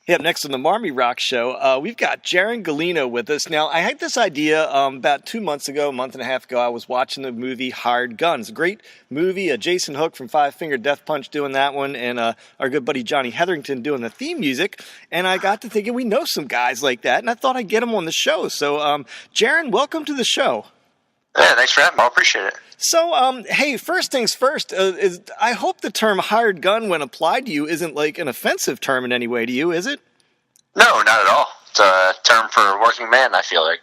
Hey, up next on the Marmy Rock Show, we've got Jaron Gulino with us. Now, I had this idea about 2 months ago, a month and a half ago. I was watching the movie Hired Guns. A great movie, Jason Hook from Five Finger Death Punch doing that one, and our good buddy Johnny Hetherington doing the theme music. And I got to thinking we know some guys like that, and I thought I'd get them on the show. So, Jaron, welcome to the show. Yeah, thanks for having me. I appreciate it. So, hey, first things first, I hope the term hired gun when applied to you isn't like an offensive term in any way to you, is it? No, not at all. It's a term for working man, I feel like.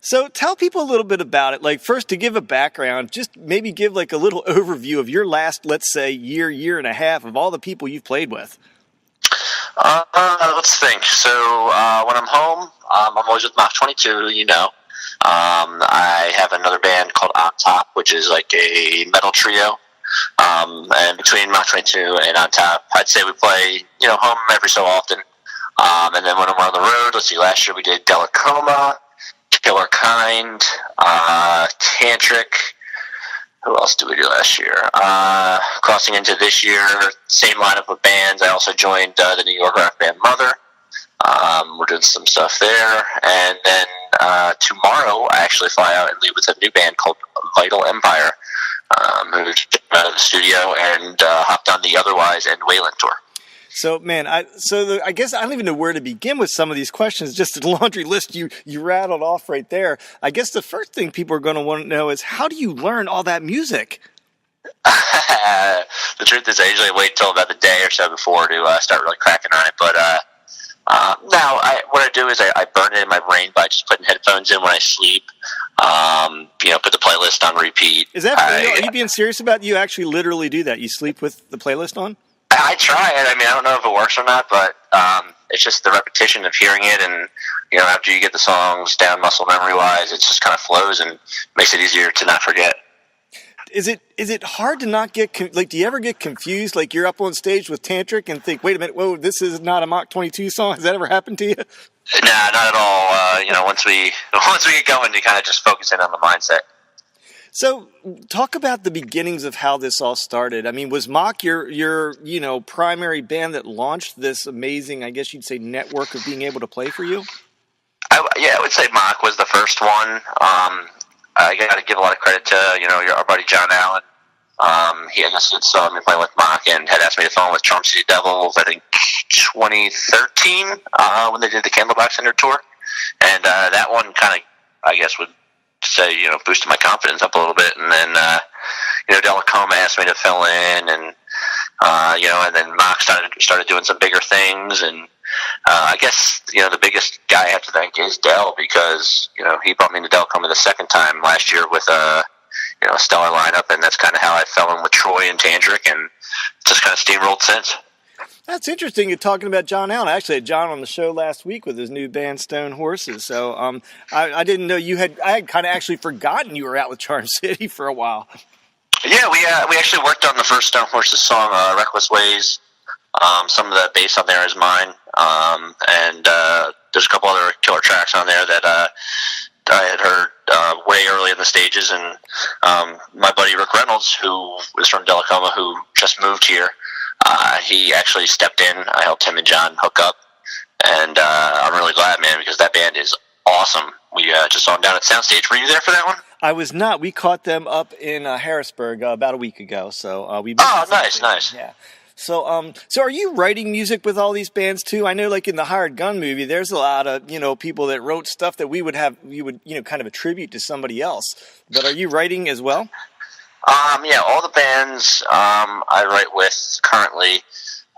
So tell people a little bit about it. Like, first, to give a background, just maybe give like a little overview of your last, let's say, year and a half of all the people you've played with. Let's think. So when I'm home, I'm always with Mach 22, you know. I have another band called On Top, which is like a metal trio. And between Mach 22 and On Top, I'd say we play, home every so often. And then when I'm on the road, let's see, last year we did Delacoma, Killer Kind, Tantric. Who else did we do last year? Crossing into this year, same lineup of bands. I also joined the New York rock band Mother. We're doing some stuff there. And then tomorrow I actually fly out and lead with a new band called Vital Empire, who came out of the studio and hopped on the Otherwise and Wayland tour. So, man, I guess I don't even know where to begin with some of these questions. Just the laundry list you rattled off right there. I guess the first thing people are going to want to know is, how do you learn all that music? The truth is, I usually wait till about the day or so before to start really cracking on it. But now, what I do is I burn it in my brain by just putting headphones in when I sleep. Put the playlist on repeat. Is that are you being serious about it? You actually literally do that? You sleep with the playlist on? I try it. I mean, I don't know if it works or not, but it's just the repetition of hearing it, and after you get the songs down muscle memory-wise, it just kind of flows and makes it easier to not forget. Is it hard to not get do you ever get confused? Like, you're up on stage with Tantric and think, wait a minute, whoa, this is not a Mach 22 song. Has that ever happened to you? Nah, not at all. Once we get going, you kind of just focus in on the mindset. So, talk about the beginnings of how this all started. I mean, was Mach your primary band that launched this amazing, I guess you'd say, network of being able to play for you? I would say Mach was the first one. I got to give a lot of credit to our buddy John Allen. He saw me playing with Mach and had asked me to film with Charm City Devils, I think 2013, when they did the Candlebox Center tour, and that one kind of, I guess, would say, boosted my confidence up a little bit. And then, Delacoma asked me to fill in, and, and then Mach started doing some bigger things. And, I guess, the biggest guy I have to thank is Del, because, he brought me to Delacoma the second time last year with a stellar lineup. And that's kind of how I fell in with Troy and Tantric, and just kind of steamrolled since. That's interesting. You're talking about John Allen. I actually had John on the show last week with his new band Stone Horses. So I didn't know you had. I had kind of actually forgotten you were out with Charm City for a while. Yeah, we actually worked on the first Stone Horses song, "Reckless Ways." Some of the bass on there is mine, and there's a couple other killer tracks on there that I had heard way early in the stages. And my buddy Rick Reynolds, who is from Delacoma, who just moved here. He actually stepped in. I helped him and John hook up, and I'm really glad, man, because that band is awesome. We just saw them down at Soundstage. Were you there for that one? I was not. We caught them up in Harrisburg about a week ago. So we. Oh, nice. Yeah. So are you writing music with all these bands too? I know, like in the Hired Gun movie, there's a lot of people that wrote stuff that you would kind of attribute to somebody else. But are you writing as well? Yeah, all the bands I write with currently.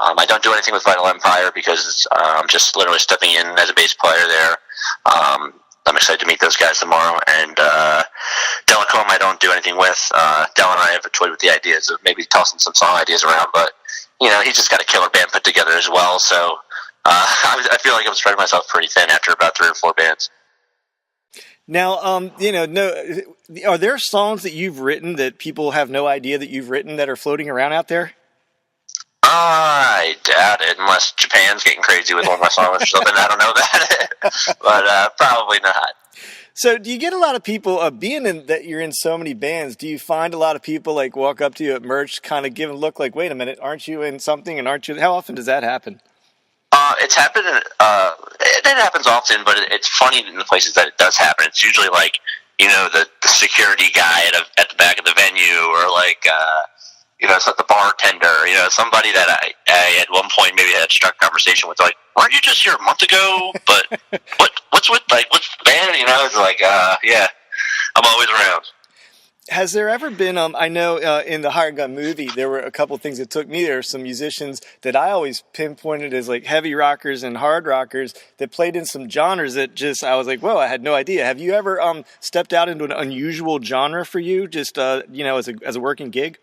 I don't do anything with Vital Empire because I'm just literally stepping in as a bass player there. I'm excited to meet those guys tomorrow. And Delacoma I don't do anything with. Del and I have toyed with the ideas of maybe tossing some song ideas around, but he's just got a killer band put together as well. So I feel like I'm spreading myself pretty thin after about 3 or 4 bands. Now, are there songs that you've written that people have no idea that you've written that are floating around out there? I doubt it, unless Japan's getting crazy with one of my songs or something. I don't know about it, but probably not. So do you get a lot of people, that you're in so many bands, do you find a lot of people like walk up to you at merch, kind of give a look like, wait a minute, aren't you in something and aren't you? How often does that happen? It's happened. It happens often, but it's funny in the places that it does happen. It's usually like, the security guy at the back of the venue, or like it's like the bartender. Somebody that I at one point maybe had a struck conversation with, like, weren't you just here a month ago? But what's the band? It's like yeah, I'm always around. Has there ever been, I know in the Hired Gun movie, there were a couple of things that took me there. Some musicians that I always pinpointed as like heavy rockers and hard rockers that played in some genres that just, I was like, whoa, I had no idea. Have you ever stepped out into an unusual genre for you, just, as a working gig?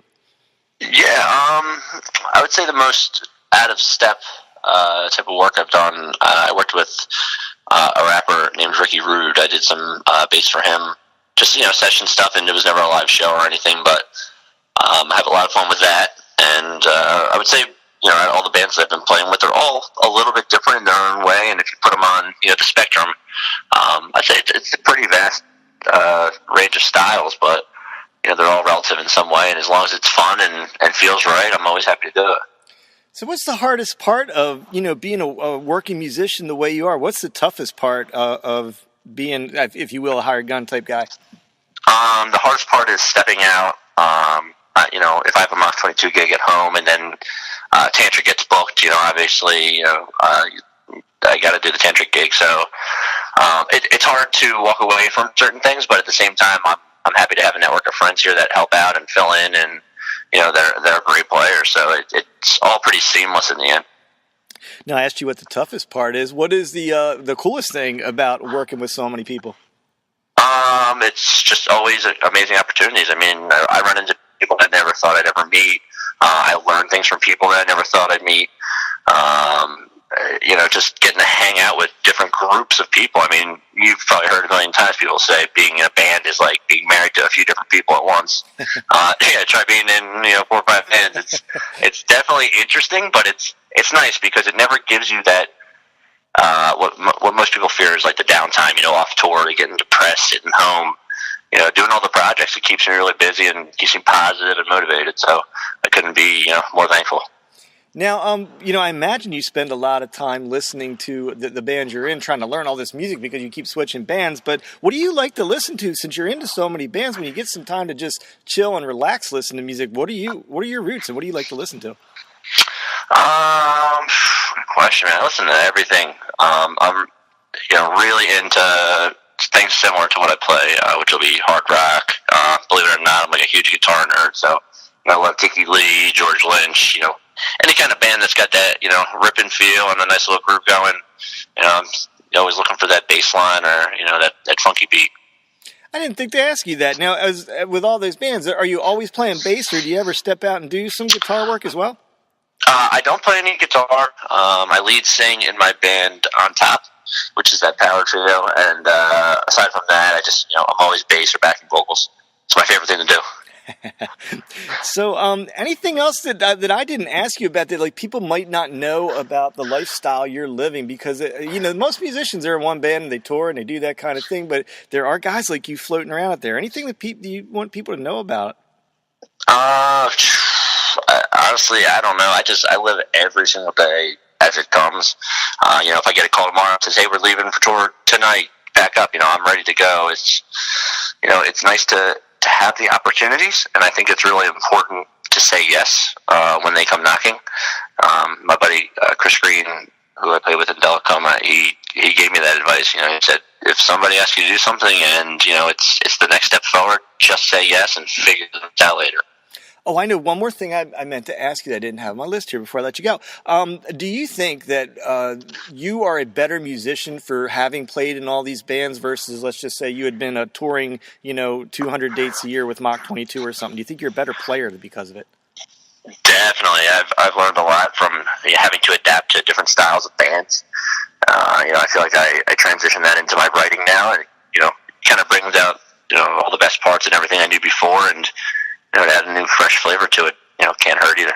Yeah, I would say the most out of step type of work I've done, I worked with a rapper named Ricky Rude. I did some bass for him. Just, session stuff, and it was never a live show or anything, but I have a lot of fun with that. And I would say, all the bands that I've been playing with are all a little bit different in their own way, and if you put them on, the spectrum, I'd say it's a pretty vast range of styles, but, they're all relative in some way, and as long as it's fun and feels right, I'm always happy to do it. So what's the hardest part of, being a working musician the way you are? What's the toughest part of being, if you will, a hired gun type guy? The hardest part is stepping out. If I have a Mach 22 gig at home and then Tantric gets booked, obviously, I got to do the Tantric gig. So it's hard to walk away from certain things, but at the same time, I'm happy to have a network of friends here that help out and fill in, and they're great players. So it's all pretty seamless in the end. Now, I asked you what the toughest part is. What is the coolest thing about working with so many people? It's just always amazing opportunities. I mean, I run into people I never thought I'd ever meet. I learn things from people that I never thought I'd meet. Just getting to hang out with different groups of people. I mean, you've probably heard a million times people say being in a band is like being married to a few different people at once. Try being in 4 or 5 bands. It's definitely interesting, but it's nice because it never gives you that. What most people fear is like the downtime. Off tour, getting depressed, sitting home. Doing all the projects. It keeps me really busy and keeps me positive and motivated. So I couldn't be more thankful. Now, I imagine you spend a lot of time listening to the band you're in, trying to learn all this music because you keep switching bands. But what do you like to listen to since you're into so many bands? When you get some time to just chill and relax, listen to music, what are your roots and what do you like to listen to? Good question, man. I listen to everything. I'm really into things similar to what I play, which will be hard rock. Believe it or not, I'm like a huge guitar nerd, so I love Dickie Lee, George Lynch, any kind of band that's got that, rip and feel and a nice little groove going. I'm always looking for that bass line or, that funky beat. I didn't think to ask you that. Now, as with all those bands, are you always playing bass, or do you ever step out and do some guitar work as well? I don't play any guitar. I lead sing in my band On Top, which is that power trio. And aside from that, I just, I'm always bass or backing vocals. It's my favorite thing to do. So, anything else that I didn't ask you about that like people might not know about the lifestyle you're living? Because most musicians are in one band and they tour and they do that kind of thing, but there are guys like you floating around out there. Anything that you want people to know about? Honestly, I don't know. I live every single day as it comes. If I get a call tomorrow that says, "Hey, we're leaving for tour tonight, pack up," I'm ready to go. It's nice to have the opportunities, and I think it's really important to say yes when they come knocking. My buddy Chris Green, who I play with in Delicoma, he gave me that advice. He said, if somebody asks you to do something and it's the next step forward, just say yes and figure it out later. Oh, I know one more thing I meant to ask you that I didn't have on my list here before I let you go. Do you think that you are a better musician for having played in all these bands versus, let's just say, you had been a touring, 200 dates a year with Mach 22 or something? Do you think you're a better player because of it? Definitely. I've learned a lot from having to adapt to different styles of bands. I feel like I transition that into my writing now, and kind of brings out all the best parts and everything I knew before, and add a new fresh flavor to it. Can't hurt either.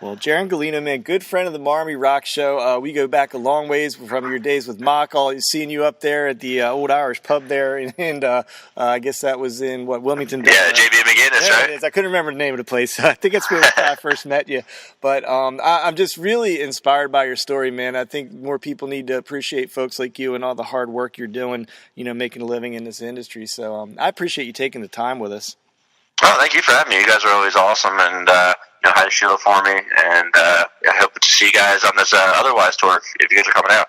Well, Jaron Gulino, man, good friend of the Marmy Rock Show. We go back a long ways from your days with Mock. Always seeing you up there at the Old Irish Pub there, and I guess that was in Wilmington. Yeah, JB McGinnis, there right? it is. I couldn't remember the name of the place. I think that's where I first met you. But I'm just really inspired by your story, man. I think more people need to appreciate folks like you and all the hard work you're doing, making a living in this industry. So I appreciate you taking the time with us. Oh, thank you for having me. You guys are always awesome, and hi to Sheila for me, and I hope to see you guys on this Otherwise tour if you guys are coming out.